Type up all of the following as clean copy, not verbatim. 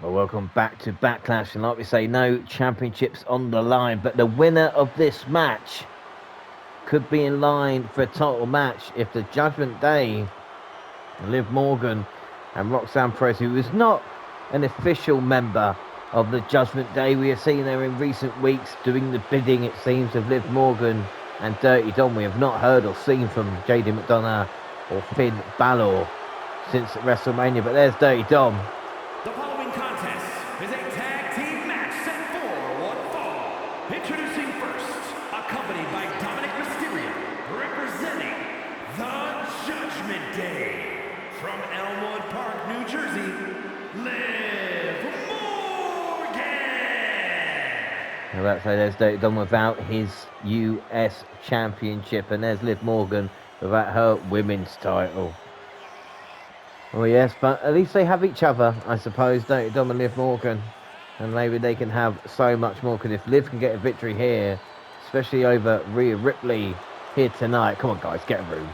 Well, welcome back to Backlash, and like we say, no championships on the line, but the winner of this match could be in line for a title match if the Judgment Day, Liv Morgan and Roxanne Perez, who is not an official member of the Judgment Day. We have seen her in recent weeks doing the bidding, it seems, of Liv Morgan and Dirty Dom. We have not heard or seen from JD McDonough or Finn Balor since WrestleMania, but there's Dirty Dom. The following contest is a tag team match set for one fall. Introducing first, accompanied by Dominic Mysterio, representing the Judgment Day. From Elmwood Park, New Jersey, Liv Morgan. Now that's there's Dirty Dom without his US Championship, and there's Liv Morgan without her women's title. Well, yes, but at least they have each other, I suppose, Dirty Dom and Liv Morgan. And maybe they can have so much more, because if Liv can get a victory here, especially over Rhea Ripley here tonight, come on guys, get a room,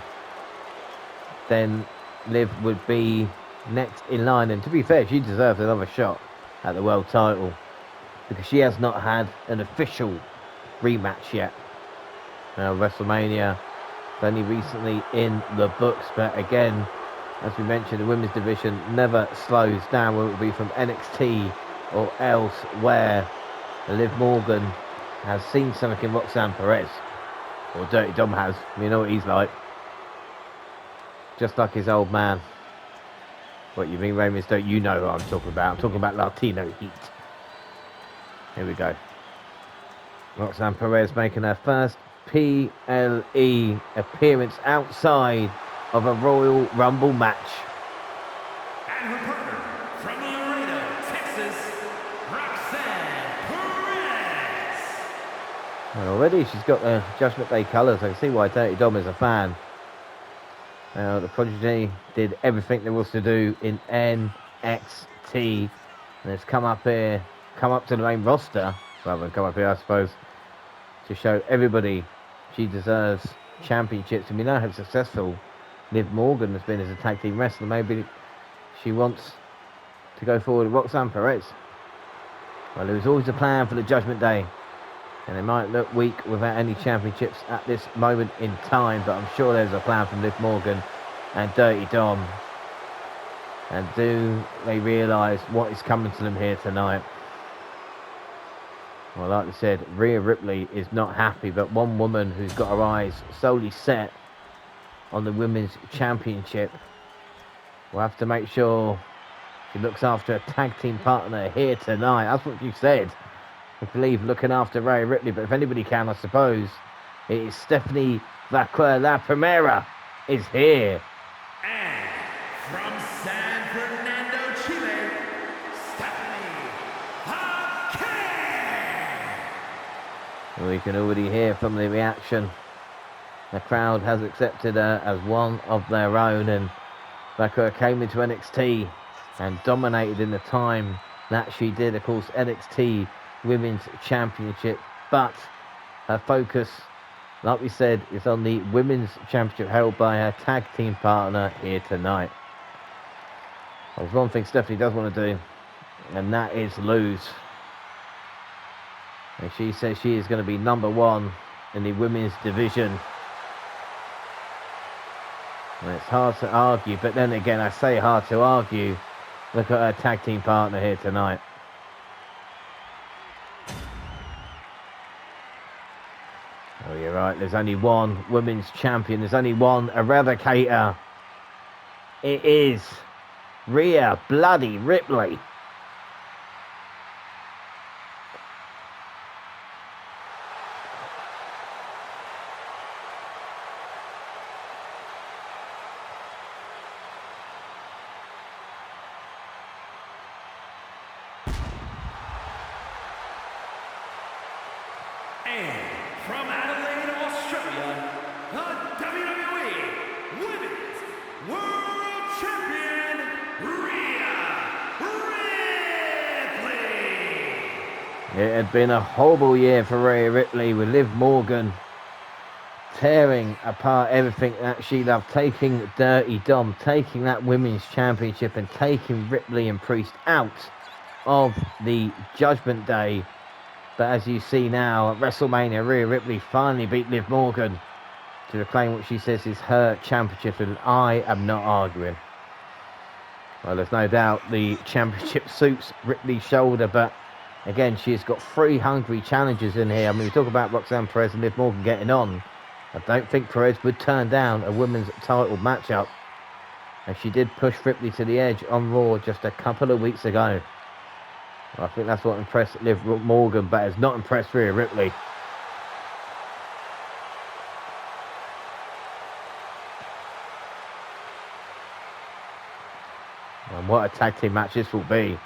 then Liv would be next in line. And to be fair, she deserves another shot at the world title, because she has not had an official rematch yet. Now, WrestleMania is only recently in the books, but again, as we mentioned, the women's division never slows down, whether it be from NXT or elsewhere. Liv Morgan has seen something in Roxanne Perez, or Dirty Dom has. You know what he's like. Just like his old man. What you mean, Rey Mysterio? You know who I'm talking about. I'm talking about Latino Heat. Here we go. Roxanne Perez making her first PLE appearance outside of a Royal Rumble match. And her partner from Laredo, Texas, Roxanne Perez. And already she's got the Judgment Day colours. I can see why Dirty Dom is a fan. The Prodigy did everything there was to do in NXT, and it's come up here, come up to the main roster, rather than come up here, I suppose, to show everybody she deserves championships. And we know how successful Liv Morgan has been as a tag team wrestler. Maybe she wants to go forward with Roxanne Perez. Well, there was always a plan for the Judgment Day, and they might look weak without any championships at this moment in time, but I'm sure there's a plan from Liv Morgan and Dirty Dom. And do they realise what is coming to them here tonight? Well, like I said, Rhea Ripley is not happy, but one woman who's got her eyes solely set on the women's championship will have to make sure she looks after a tag team partner here tonight. That's what she said. I believe looking after Rhea Ripley, but if anybody can, I suppose it is Stephanie Vaquer. La Primera is here. And from San Fernando, Chile, Stephanie Vaquer. We can already hear from the reaction. The crowd has accepted her as one of their own, and Vaquer came into NXT and dominated in the time that she did. Of course, NXT Women's Championship, but her focus, like we said, is on the Women's Championship held by her tag team partner here tonight. There's one thing Stephanie does want to do, and that is lose. And she says she is going to be number one in the women's division. And it's hard to argue, but then again, I say hard to argue. Look at her tag team partner here tonight. Oh, you're right. There's only one women's champion. There's only one eradicator. It is Rhea bloody Ripley. And from Adelaide, Australia, the WWE Women's World Champion, Rhea Ripley. It had been a horrible year for Rhea Ripley, with Liv Morgan tearing apart everything that she loved, taking Dirty Dom, taking that Women's Championship, and taking Ripley and Priest out of the Judgment Day. But as you see now, at WrestleMania, Rhea Ripley finally beat Liv Morgan to reclaim what she says is her championship, and I am not arguing. Well, there's no doubt the championship suits Ripley's shoulder, but again, she's got 3 hungry challengers in here. I mean, we talk about Roxanne Perez and Liv Morgan getting on. I don't think Perez would turn down a women's title matchup, and she did push Ripley to the edge on Raw just a couple of weeks ago. I think that's what impressed Liv Morgan, but has not impressed Rhea Ripley. And what a tag team match this will be.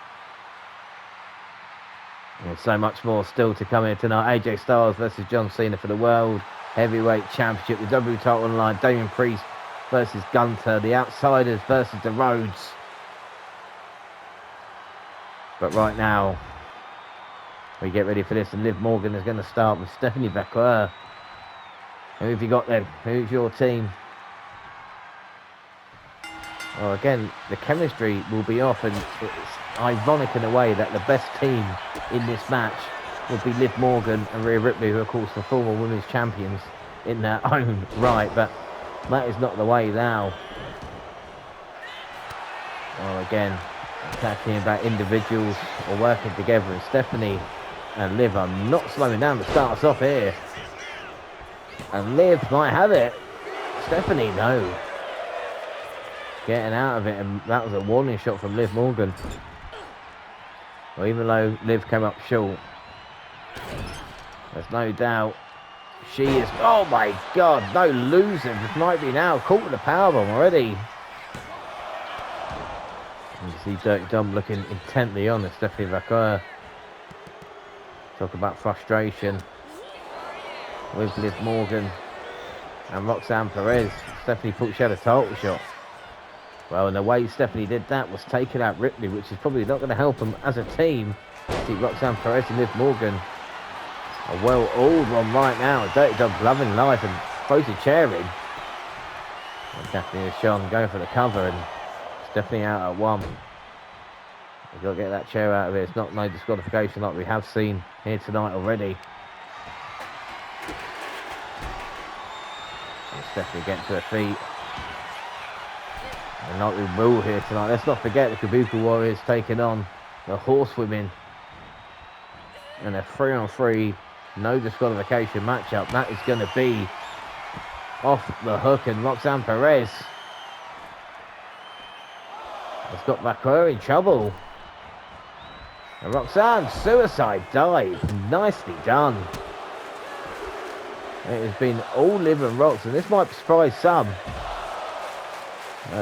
And so much more still to come here tonight. AJ Styles versus John Cena for the World Heavyweight Championship. The WWE title on the line. Damian Priest versus Gunther. The Outsiders versus the Rhodes. But right now, we get ready for this, and Liv Morgan is going to start with Stephanie Vaquer. Who have you got then? Who's your team? Well, again, the chemistry will be off, and it's ironic in a way that the best team in this match would be Liv Morgan and Rhea Ripley, who of course are former women's champions in their own right, but that is not the way now. Well, again, talking about individuals or working together, and Stephanie and Liv are not slowing down to start us off here. And Liv might have it. Stephanie, no. Getting out of it, and that was a warning shot from Liv Morgan. Well, even though Liv came up short, there's no doubt she is... Oh my God, no losing. This might be now. Caught with the powerbomb already. You see Dirty Dom looking intently on at Stephanie Vaquer. Talk about frustration with Liv Morgan and Roxanne Perez. Stephanie thought she had a title shot. Well, and the way Stephanie did that was taking out Ripley, which is probably not going to help them as a team. See Roxanne Perez and Liv Morgan are well-oiled one right now. Dirty Dom's loving life and throws a chair in. And Stephanie and Sean going for the cover, and Stephanie out at 1. We've got to get that chair out of here. It's not no disqualification like we have seen here tonight already. And Stephanie getting to her feet. And like we will here tonight, let's not forget the Kabuki Warriors taking on the Horsewomen. And a 3-on-3, no disqualification matchup. That is going to be off the hook, and Roxanne Perez has got Vaquer in trouble. And Roxanne, suicide dive. Nicely done. It has been all Liv and Rox, and this might surprise some.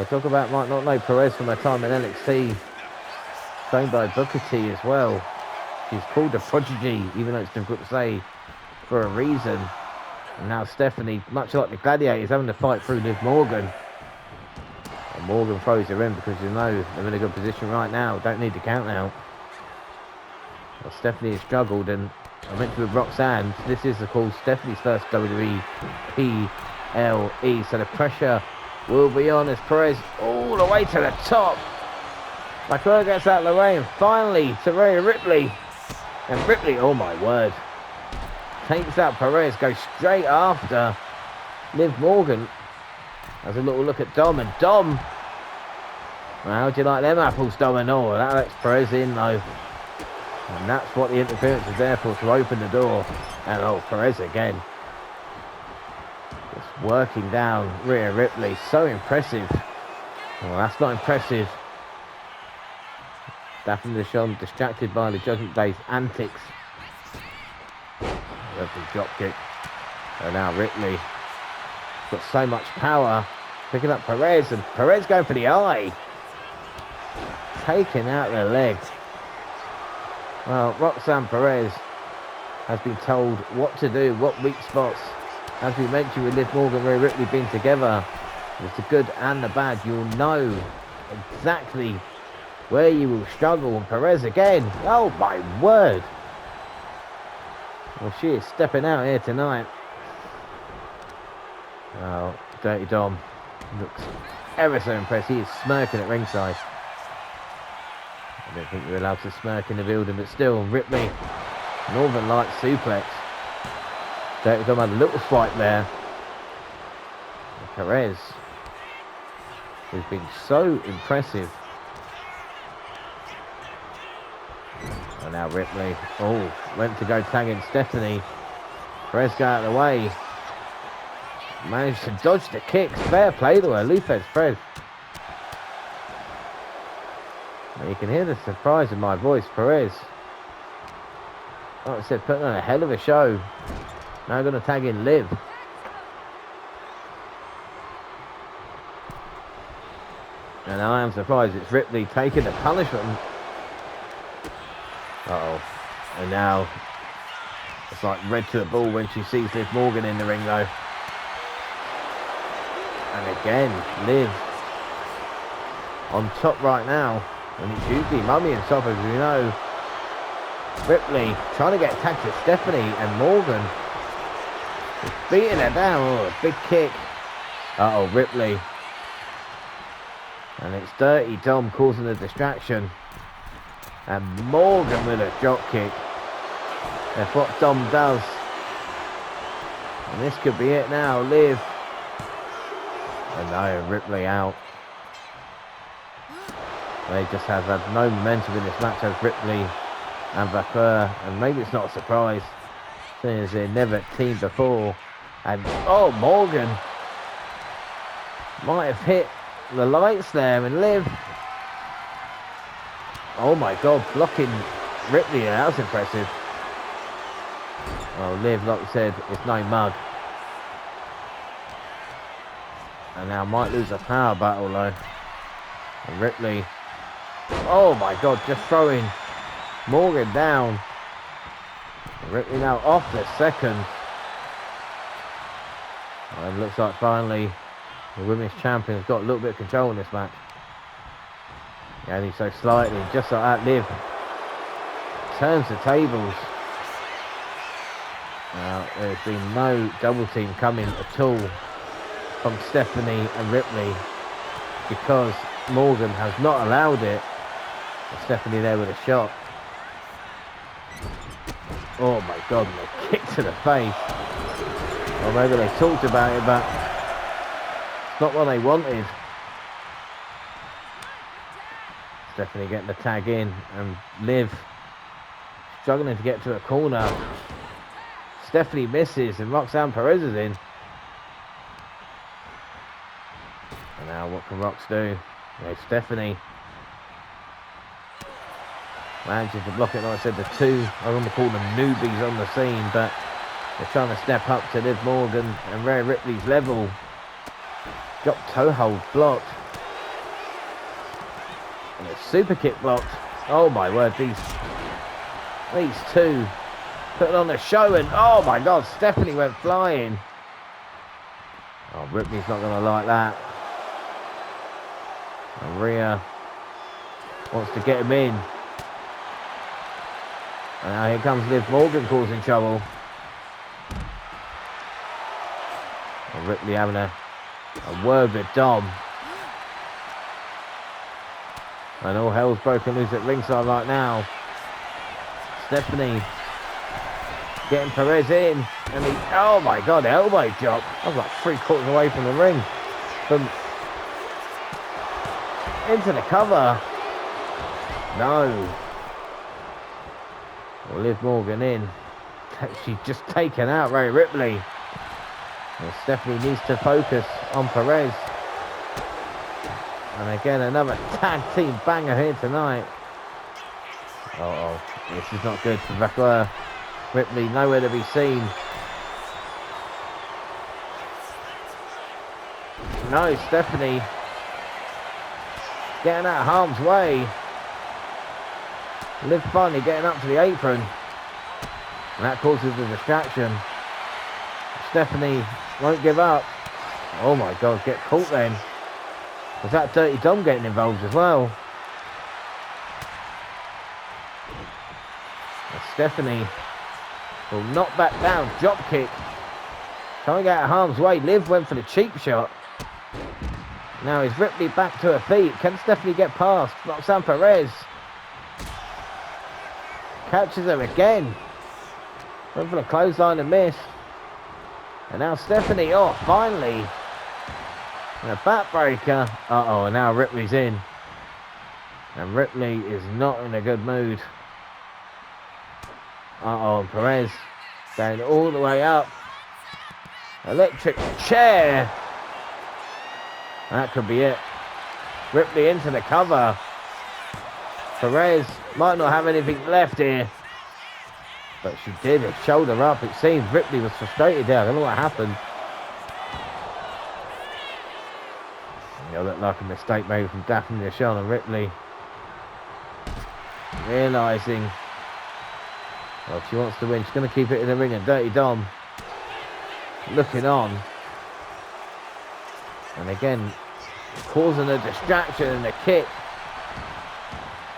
Talk about might not know Perez from her time in NXT. Trained by Booker T as well. She's called a prodigy, even though it's difficult to say, for a reason. And now Stephanie, much like the Gladiators, having to fight through Liv Morgan. And Morgan throws her in because you know they're in a good position right now. Don't need to count out. Well, Stephanie has struggled, and I mentioned with Roxanne, this is of course Stephanie's first WWE PLE, so the pressure will be on as Perez all the way to the top. Vaquer gets out of the way, and finally to Rhea Ripley. And Ripley, oh my word, takes out Perez, goes straight after Liv Morgan. Has a little look at Dom, and Dom, well, how do you like them apples, Dom? And all that lets Perez in though. And that's what the interference is there for, to open the door. And oh, Perez again. Just working down Rhea Ripley. So impressive. Well, that's not impressive. Daphne Deshawn distracted by the Judgment Day's antics. Lovely drop kick. And now Ripley got so much power. Picking up Perez, and Perez going for the eye. Taking out the leg. Well, Roxanne Perez has been told what to do, what weak spots. As we mentioned with Liv Morgan and Rhea Ripley being together, with the good and the bad, you'll know exactly where you will struggle. And Perez again, oh my word. Well, she is stepping out here tonight. Well, Dirty Dom looks ever so impressed. He is smirking at ringside. I don't think you're allowed to smirk in the building, but still, Ripley, Northern Light suplex. Dirty Dom had a little swipe there. And Perez, who's been so impressive. And now Ripley, went to go tag in Stephanie. Perez got out of the way. Managed to dodge the kicks. Fair play to her, Lupez Perez. You can hear the surprise in my voice. Perez, like I said, putting on a hell of a show. Now going to tag in Liv. And I am surprised it's Ripley taking the punishment. And now it's like red to a bull when she sees Liv Morgan in the ring though. And again, Liv on top right now. And it's usually Mummy and top, as we know. Ripley trying to get tagged to Stephanie, and Morgan is beating her down. A big kick. Ripley. And it's Dirty Dom causing a distraction. And Morgan with a drop kick. That's what Dom does. And this could be it now. Liv. And no, Ripley out. They just have had no momentum in this match as Ripley and Vaquer, and maybe it's not a surprise, seeing as they've never teamed before. And Morgan might have hit the lights there, and Liv, oh my God, blocking Ripley, that was impressive. Liv, like we said, is no mug. And now might lose a power battle though. And Ripley, oh my God, just throwing Morgan down. And Ripley now off the second. It looks like finally the women's champion has got a little bit of control in this match. Yeah, only so slightly, just like that, Liv turns the tables. Now, there's been no double team coming at all from Stephanie and Ripley because Morgan has not allowed it. Stephanie there with a shot. Oh my God, and a kick to the face. Or maybe they talked about it, but it's not what they wanted. Stephanie getting the tag in, and Liv struggling to get to a corner. Stephanie misses, and Roxanne Perez is in. And now what can Rox do? Stephanie manages to block it. Like I said, the two, I want to call them newbies on the scene, but they're trying to step up to Liv Morgan and Rhea Ripley's level. Drop toe hold blocked. And a super kick blocked. Oh my word, these two putting on a show, and oh my God, Stephanie went flying. Ripley's not going to like that. And Rhea wants to get him in. And now here comes Liv Morgan causing trouble. And Ripley having a word with Dom. And all hell's broken loose at ringside right now. Stephanie getting Perez in. And oh my God, elbow drop. I was like 3/4 away from the ring. Into the cover. No. Liv Morgan in. She's just taken out Rhea Ripley. And Stephanie needs to focus on Perez. And again, another tag team banger here tonight. This is not good for Vaquer. Ripley nowhere to be seen. No, Stephanie getting out of harm's way. Liv finally getting up to the apron. And that causes a distraction. Stephanie won't give up. Oh my God, get caught then. Was that Dirty Dom getting involved as well? And Stephanie will not back down. Drop kick. Trying to get out of harm's way. Liv went for the cheap shot. Now is Ripley back to her feet. Can Stephanie get past Roxanne Perez? catches her again. Went for the clothesline and missed. And now Stephanie, oh, finally. And a backbreaker. Uh-oh, and now Ripley's in. And Ripley is not in a good mood. Uh-oh, and Perez going all the way up. Electric chair. That could be it. Ripley into the cover. Perez might not have anything left here. But she did it. Shoulder up. It seems Ripley was frustrated there. I don't know what happened. It looked like a mistake made from Daphne Michelle and Ripley. Realising, well, she wants to win. She's going to keep it in the ring. And Dirty Dom looking on. And again, causing a distraction and a kick.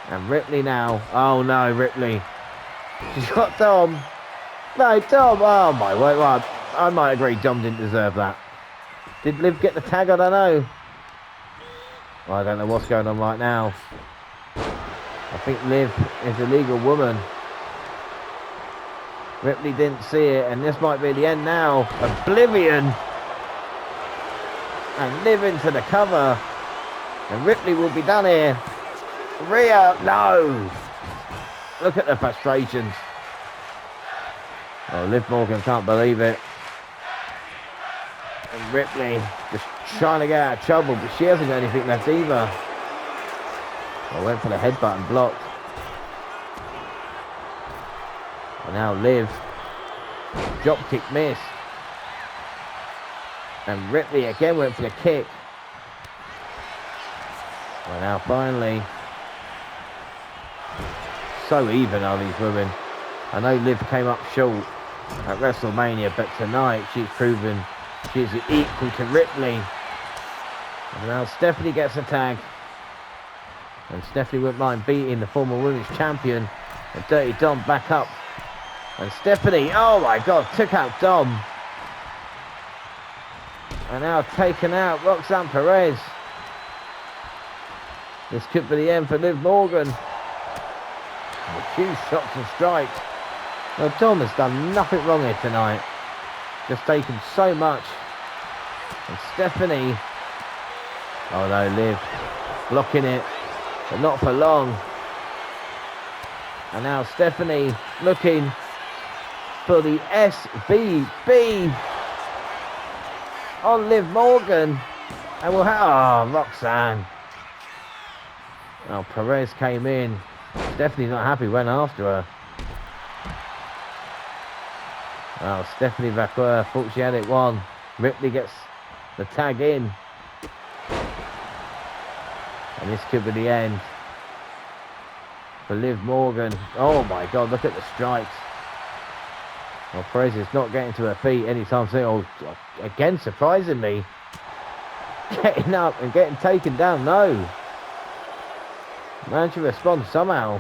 And Ripley now. Oh no, Ripley. She's got Dom. No, Dom. Oh my word. Well, I might agree Dom didn't deserve that. Did Liv get the tag? I don't know. Well, I don't know what's going on right now. I think Liv is a legal woman. Ripley didn't see it, and this might be the end now. Oblivion. And Liv into the cover. And Ripley will be done here. Rhea, no. Look at the frustrations. Oh, Liv Morgan can't believe it. And Ripley just trying to get out of trouble, but she hasn't got anything left either. I went for the headbutt and blocked. And now Liv. Drop kick miss. And Ripley again went for the kick. Well, now finally. So even are these women. I know Liv came up short at WrestleMania, but tonight she's proven she's equal to Ripley. And now Stephanie gets a tag. And Stephanie wouldn't mind beating the former women's champion. And Dirty Dom back up. And Stephanie, oh my God, took out Dom. And now taken out Roxanne Perez. This could be the end for Liv Morgan. A few shots and strikes. Well, Dom has done nothing wrong here tonight. Just taken so much. And Stephanie. Oh no, Liv blocking it. But not for long. And now Stephanie looking for the SVB on Liv Morgan. And we'll have... Oh, Roxanne. Oh, Perez came in. Stephanie's not happy, went after her. Oh, Stephanie Vaquer thought she had it won. Ripley gets the tag in. And this could be the end for Liv Morgan. Oh my God, look at the strikes. Well, Perez is not getting to her feet anytime soon. Oh, again, surprisingly, getting up and getting taken down. No. Managed to respond somehow.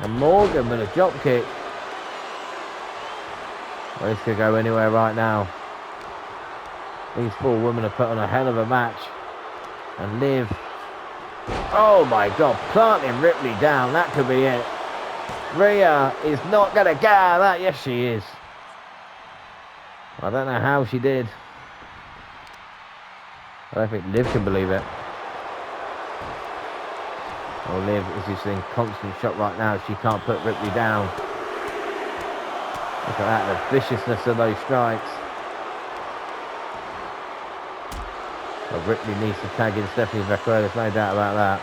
And Morgan with a drop kick. Well, this could go anywhere right now. These four women have put on a hell of a match. And Liv. Oh my God, planting Ripley down. That could be it. Rhea is not going to get out of that. Yes, she is. I don't know how she did. I don't think Liv can believe it. Oh, Liv is just in constant shock right now. She can't put Ripley down. Look at that, the viciousness of those strikes. Well, Ripley needs to tag in Stephanie Vaquer, there's no doubt about that.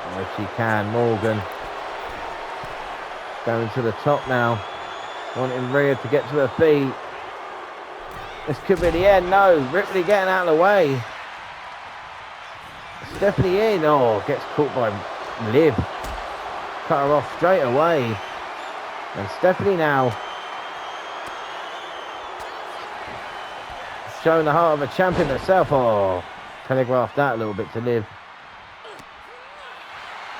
And if she can, Morgan going to the top now. Wanting Rhea to get to her feet. This could be the end. No, Ripley getting out of the way. Stephanie in. Oh, gets caught by Liv. Cut her off straight away. And Stephanie now showing the heart of a champion herself. Oh, telegraphed that a little bit to Liv.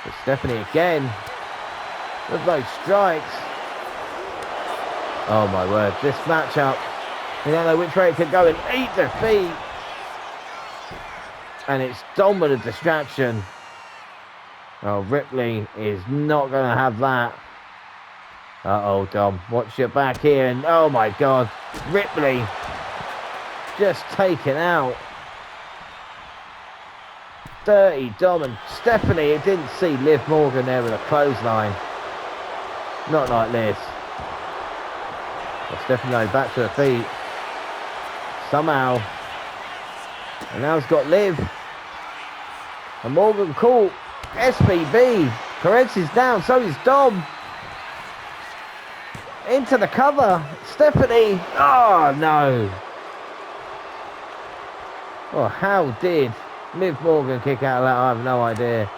But Stephanie again with those strikes. Oh my word, this matchup. You don't know which way it could go in 8 defeat. And it's Dom with a distraction. Oh, Ripley is not going to have that. Uh-oh, Dom. Watch your back here. And oh, my God. Ripley just taken out. Dirty Dom and Stephanie. Didn't see Liv Morgan there with a clothesline. Not like this. But Stephanie back to her feet. Somehow. And now it's got Liv. And Morgan caught. SBB. Perez is down. So is Dom. Into the cover. Stephanie. Oh, no. Oh, how did Liv Morgan kick out of that? I have no idea.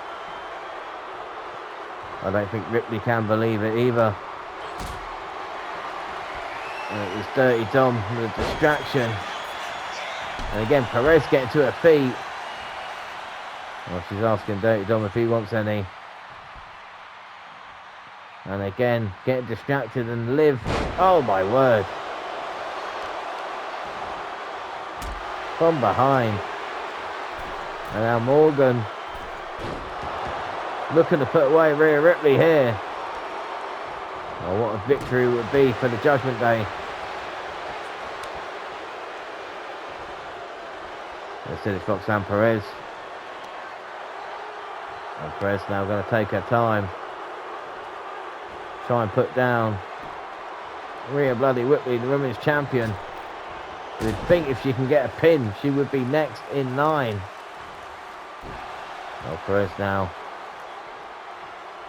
I don't think Ripley can believe it either. And it was Dirty Dom with a distraction. And again, Perez getting to her feet. Well, she's asking Dirty Dom if he wants any. And again, getting distracted and Liv. Oh my word. From behind. And now Morgan looking to put away Rhea Ripley here. Oh, what a victory it would be for the Judgment Day. Instead it's Roxanne Perez. And Perez now going to take her time. Try and put down Rhea bloody Ripley, the women's champion. You'd think if she can get a pin, she would be next in line. Oh, Perez now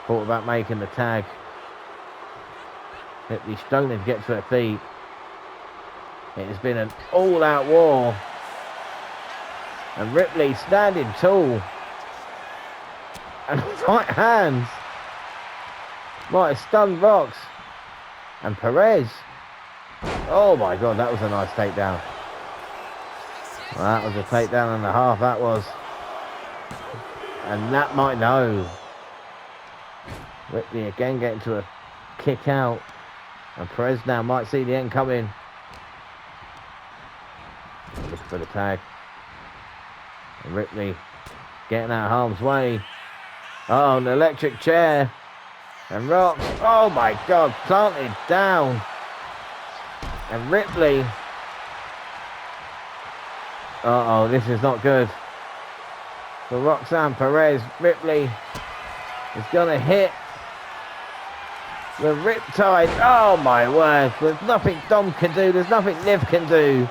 thought about making the tag. Ripley struggling to get to her feet. It has been an all-out war. And Ripley standing tall. And right hands. Might have stunned Rox. And Perez. Oh my God, that was a nice takedown. Well, that was a takedown and a half, that was. And that might know. Ripley again getting to a kick out. And Perez now might see the end coming. Looking for the tag. And Ripley getting out of harm's way. Oh, an electric chair. And Rox, oh my God, planted down. And Ripley. Uh-oh, this is not good. For Roxanne Perez, Ripley is going to hit the Riptide. Oh my word, there's nothing Dom can do, there's nothing Liv can do.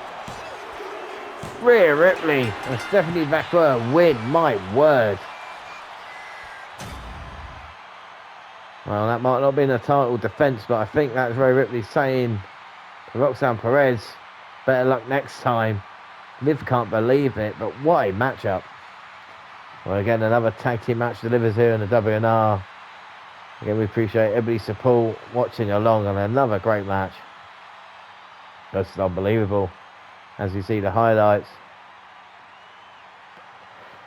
Rhea Ripley and Stephanie Vaquer win, my word. Well, that might not have been a title defense, but I think that's Rhea Ripley saying to Roxanne Perez, better luck next time. Liv can't believe it, but what a matchup. Well, again, another tag team match delivers here in the WNR. Again, we appreciate everybody's support, watching along, and another great match. That's unbelievable, as you see the highlights.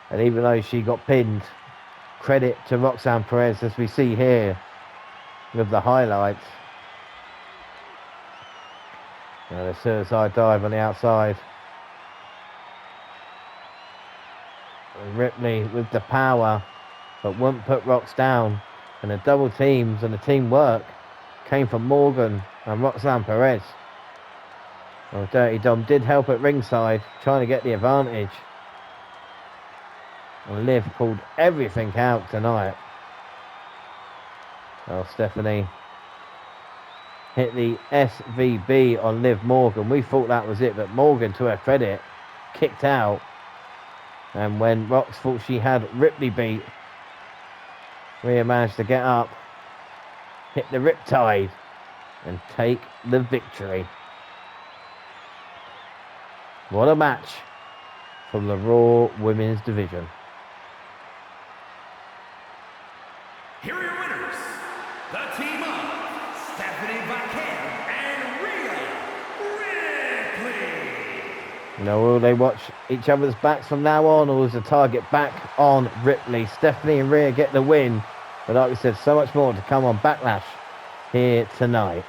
And even though she got pinned, credit to Roxanne Perez, as we see here with the highlights. The suicide dive on the outside. And Ripley with the power, but wouldn't put Rox down. And the double teams and the teamwork came from Morgan and Roxanne Perez. Well, Dirty Dom did help at ringside, trying to get the advantage. And Liv pulled everything out tonight. Well, Stephanie hit the SVB on Liv Morgan. We thought that was it, but Morgan, to her credit, kicked out. And when Rox thought she had Ripley beat, Rhea managed to get up, hit the Riptide, and take the victory. What a match from the Raw Women's Division. Here are your winners, the team of Stephanie Vaquer and Rhea Ripley. Now, will they watch each other's backs from now on, or is the target back on Ripley? Stephanie and Rhea get the win. But like we said, so much more to come on Backlash here tonight.